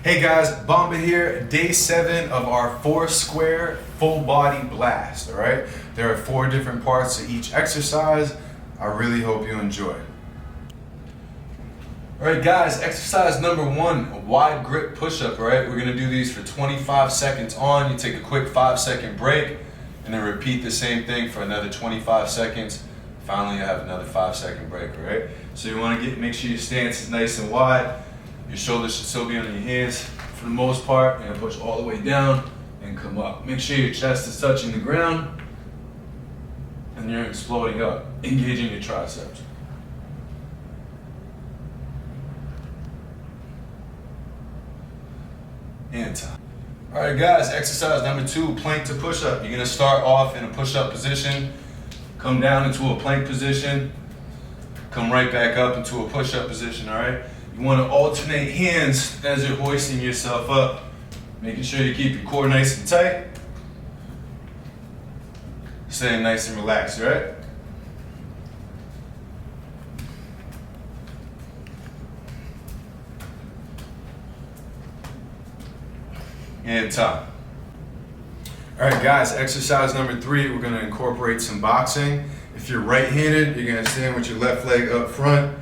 Hey guys, Bomba here, day 7 of our 4 square full body blast, all right? There are 4 different parts to each exercise. I really hope you enjoy. All right guys, exercise number 1, a wide grip push-up, all right? We're gonna do these for 25 seconds on. You take a quick 5-second break and then repeat the same thing for another 25 seconds. Finally, you have another 5-second break, all right? So you wanna make sure your stance is nice and wide. Your shoulders should still be on your hands for the most part. You're gonna push all the way down and come up. Make sure your chest is touching the ground and you're exploding up, engaging your triceps. And time. All right guys, exercise number 2, plank to push up. You're gonna start off in a push up position, come down into a plank position, come right back up into a push up position, all right? You want to alternate hands as you're hoisting yourself up, making sure you keep your core nice and tight, staying nice and relaxed, right? And time. All right guys, exercise number 3, we're going to incorporate some boxing. If you're right-handed, you're going to stand with your left leg up front,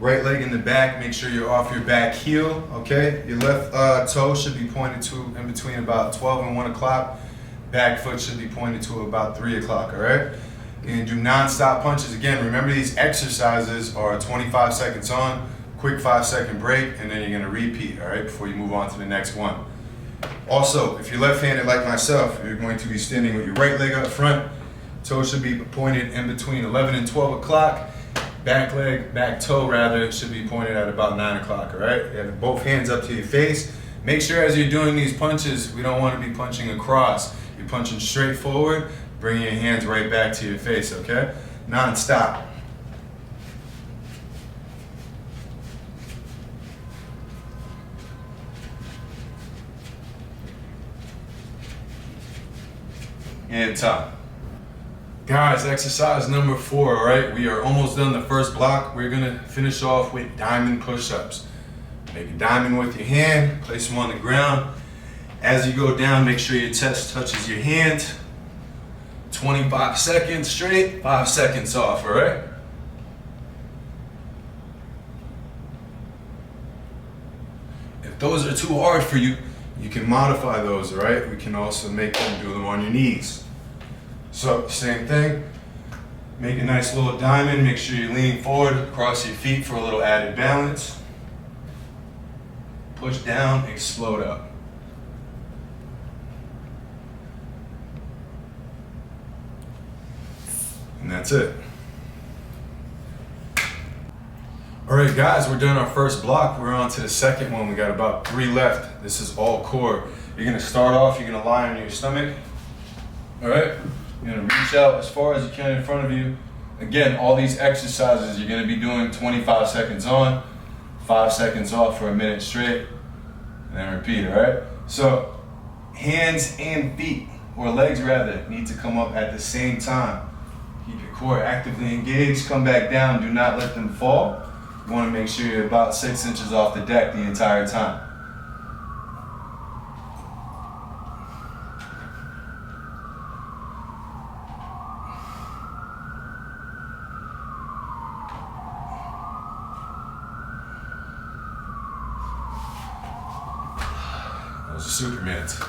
right leg in the back. Make sure you're off your back heel, okay? Your left toe should be pointed to in between about 12 and 1 o'clock. Back foot should be pointed to about 3 o'clock, all right? And do non-stop punches. Again, remember these exercises are 25 seconds on, quick 5-second break, and then you're gonna repeat, all right, before you move on to the next one. Also, if you're left-handed like myself, you're going to be standing with your right leg up front. Toe should be pointed in between 11 and 12 o'clock. Back toe rather, should be pointed at about 9 o'clock, all right? You have both hands up to your face. Make sure as you're doing these punches, we don't want to be punching across. You're punching straight forward, bringing your hands right back to your face, okay? Non-stop. And time. Guys, exercise number 4, all right? We are almost done the first block. We're gonna finish off with diamond push-ups. Make a diamond with your hand, place them on the ground. As you go down, make sure your chest touches your hand. 25 seconds straight, 5 seconds off, all right? If those are too hard for you, you can modify those, all right? We can also make them do them on your knees. So, same thing, make a nice little diamond, make sure you're leaning forward, across your feet for a little added balance. Push down, explode up. And that's it. All right guys, we're done our first block. We're on to the second one. We got about 3 left. This is all core. You're gonna start off, you're gonna lie on your stomach. All right? You're gonna reach out as far as you can in front of you. Again, all these exercises you're gonna be doing 25 seconds on, 5 seconds off for a minute straight, and then repeat, all right? So, hands and feet, or legs rather, need to come up at the same time. Keep your core actively engaged, come back down, do not let them fall. You wanna make sure you're about 6 inches off the deck the entire time. Superman's.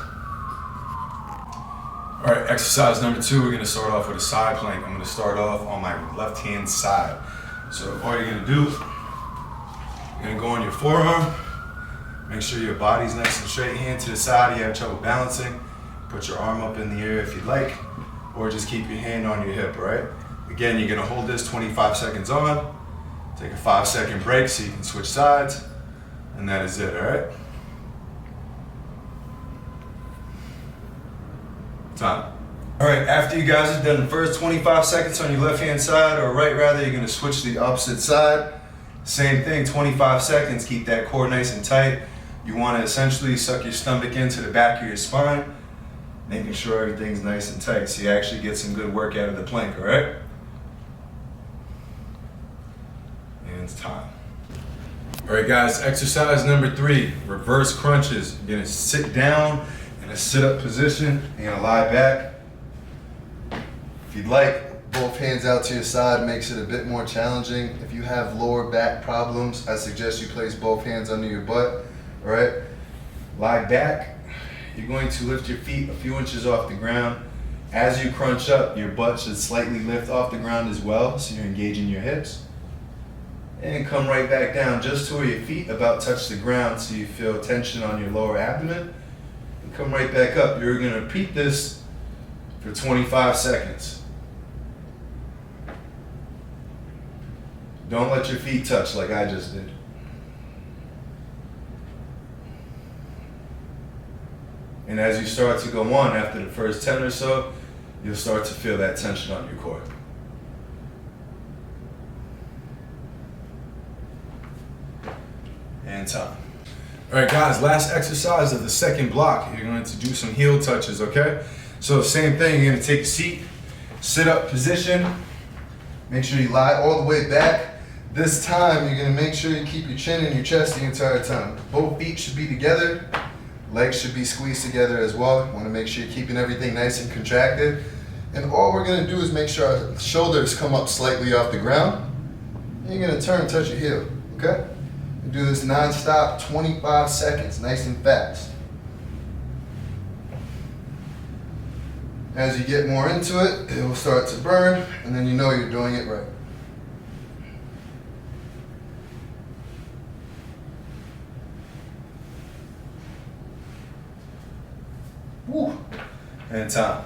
All right, exercise number 2, we're gonna start off with a side plank. I'm gonna start off on my left-hand side. So all you're gonna do, you're gonna go on your forearm, make sure your body's nice and straight, hand to the side. You have trouble balancing, put your arm up in the air if you'd like, or just keep your hand on your hip, all right? Again, you're gonna hold this 25 seconds on, take a 5-second break so you can switch sides, and that is it, all right? Time. All right, after you guys have done the first 25 seconds on your left-hand side, or right rather, you're gonna switch to the opposite side. Same thing, 25 seconds, keep that core nice and tight. You wanna essentially suck your stomach into the back of your spine, making sure everything's nice and tight so you actually get some good work out of the plank, all right? And it's time. All right, guys, exercise number 3, reverse crunches. You're gonna sit down in a sit-up position. You're gonna lie back. If you'd like, both hands out to your side makes it a bit more challenging. If you have lower back problems, I suggest you place both hands under your butt, all right? Lie back. You're going to lift your feet a few inches off the ground. As you crunch up, your butt should slightly lift off the ground as well, so you're engaging your hips. And come right back down just to where your feet about touch the ground so you feel tension on your lower abdomen. And come right back up. You're gonna repeat this for 25 seconds. Don't let your feet touch like I just did. And as you start to go on after the first 10 or so, you'll start to feel that tension on your core. And time. All right, guys, last exercise of the second block. You're going to do some heel touches, okay? So same thing, you're gonna take a seat, sit up position. Make sure you lie all the way back. This time, you're gonna make sure you keep your chin in your chest the entire time. Both feet should be together. Legs should be squeezed together as well. You wanna make sure you're keeping everything nice and contracted. And all we're gonna do is make sure our shoulders come up slightly off the ground. And you're gonna turn and touch your heel, okay? You do this non-stop, 25 seconds, nice and fast. As you get more into it, it will start to burn, and then you know you're doing it right. Woo. And time.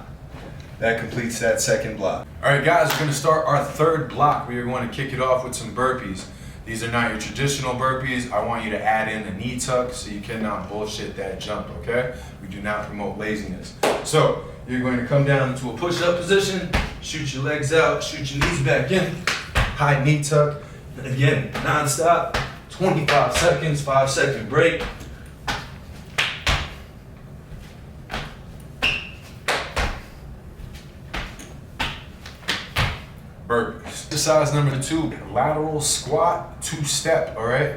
That completes that second block. All right, guys, we're gonna start our third block. We are going to kick it off with some burpees. These are not your traditional burpees. I want you to add in a knee tuck so you cannot bullshit that jump, okay? We do not promote laziness. So you're going to come down into a push-up position, shoot your legs out, shoot your knees back in, high knee tuck. And again, non-stop, 25 seconds, 5-second break. Burpees. Exercise number 2, lateral squat, 2-step, all right?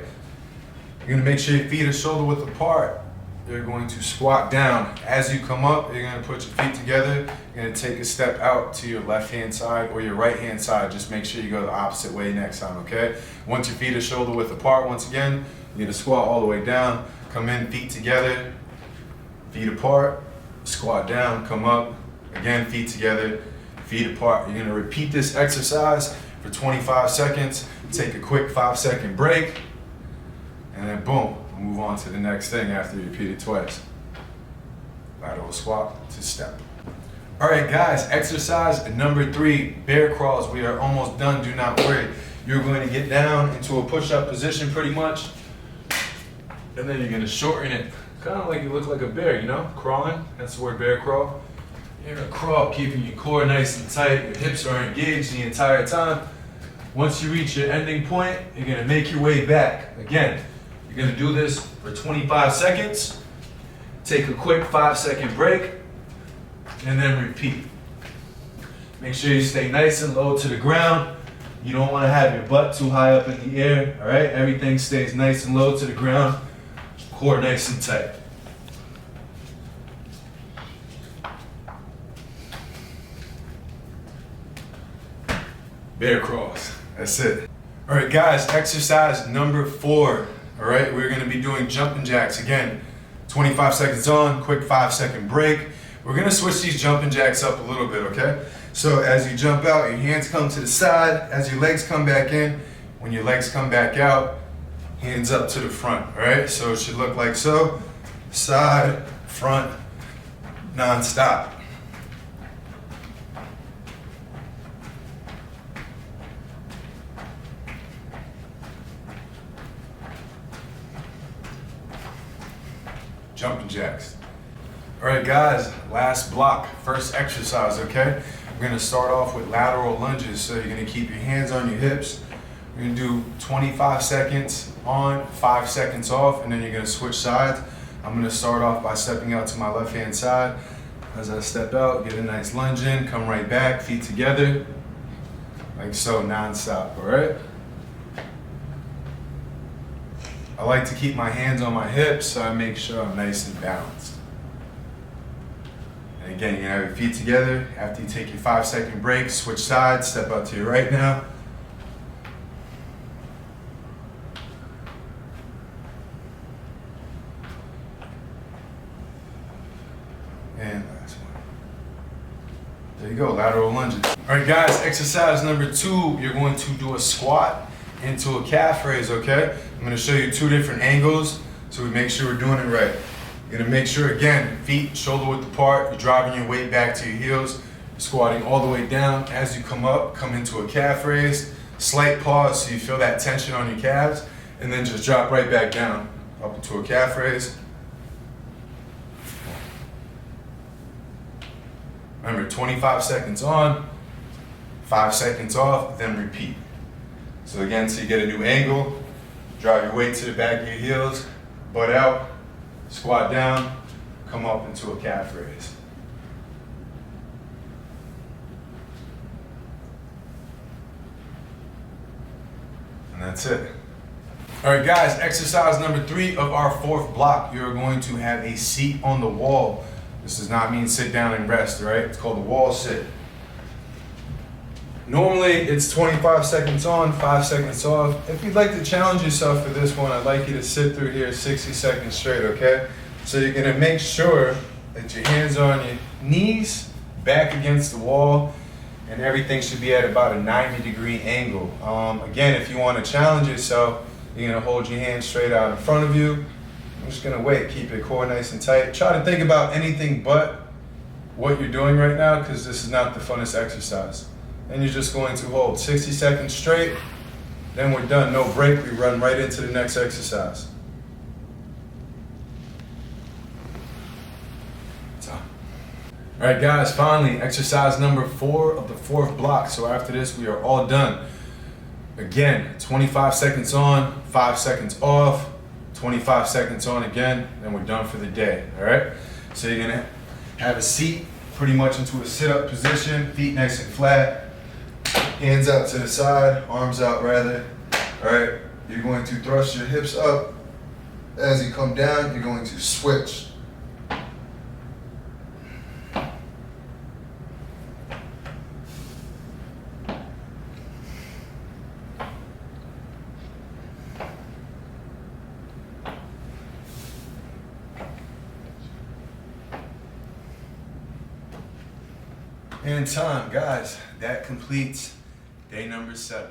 You're gonna make sure your feet are shoulder width apart. You're going to squat down. As you come up, you're gonna put your feet together. You're gonna take a step out to your left-hand side or your right-hand side. Just make sure you go the opposite way next time, okay? Once your feet are shoulder width apart, once again, you're gonna squat all the way down. Come in, feet together, feet apart, squat down, come up. Again, feet together, feet apart. You're gonna repeat this exercise for 25 seconds. Take a quick 5-second break, and then boom, move on to the next thing after you repeat it twice. Lateral squat to step. All right, guys, exercise number 3, bear crawls. We are almost done, do not worry. You're going to get down into a push-up position pretty much, and then you're gonna shorten it. Kind of like you look like a bear, you know, crawling. That's the word bear crawl. You're gonna crawl, keeping your core nice and tight. Your hips are engaged the entire time. Once you reach your ending point, you're gonna make your way back. Again, you're gonna do this for 25 seconds. Take a quick 5-second break, and then repeat. Make sure you stay nice and low to the ground. You don't wanna have your butt too high up in the air, all right? Everything stays nice and low to the ground. Core nice and tight. Bear crawls. That's it. All right, guys, exercise number 4. All right, we're gonna be doing jumping jacks. Again, 25 seconds on, quick 5-second break. We're gonna switch these jumping jacks up a little bit, okay? So as you jump out, your hands come to the side. As your legs come back in, when your legs come back out, hands up to the front, all right? So it should look like so. Side, front, non-stop. Jumping jacks. All right, guys, last block, first exercise, okay? We're gonna start off with lateral lunges. So you're gonna keep your hands on your hips. We're gonna do 25 seconds on, 5 seconds off, and then you're gonna switch sides. I'm gonna start off by stepping out to my left-hand side. As I step out, get a nice lunge in, come right back, feet together, like so, non-stop, all right? I like to keep my hands on my hips so I make sure I'm nice and balanced. And again, you're gonna have your feet together. After you take your 5-second break, switch sides, step out to your right now. And last one. There you go, lateral lunges. All right, guys, exercise number 2, you're going to do a squat into a calf raise, okay? I'm gonna show you 2 different angles so we make sure we're doing it right. You're gonna make sure, again, feet shoulder width apart, you're driving your weight back to your heels, you're squatting all the way down. As you come up, come into a calf raise, slight pause so you feel that tension on your calves, and then just drop right back down, up into a calf raise. Remember, 25 seconds on, 5 seconds off, then repeat. So again, so you get a new angle, drive your weight to the back of your heels, butt out, squat down, come up into a calf raise. And that's it. All right, guys, exercise number 3 of our 4th block. You're going to have a seat on the wall. This does not mean sit down and rest, right? It's called the wall sit. Normally, it's 25 seconds on, 5 seconds off. If you'd like to challenge yourself for this one, I'd like you to sit through here 60 seconds straight, okay? So you're gonna make sure that your hands are on your knees, back against the wall, and everything should be at about a 90-degree angle. Again, if you wanna challenge yourself, you're gonna hold your hands straight out in front of you. I'm just gonna wait, keep your core nice and tight. Try to think about anything but what you're doing right now, because this is not the funnest exercise. And you're just going to hold 60 seconds straight, then we're done, no break, we run right into the next exercise. All right, guys, finally, exercise number 4 of the 4th block. So after this, we are all done. Again, 25 seconds on, 5 seconds off, 25 seconds on again, then we're done for the day, all right? So you're gonna have a seat pretty much into a sit-up position, feet nice and flat, hands out to the side, arms out rather, all right? You're going to thrust your hips up. As you come down, you're going to switch. And time, guys, that completes day number 7.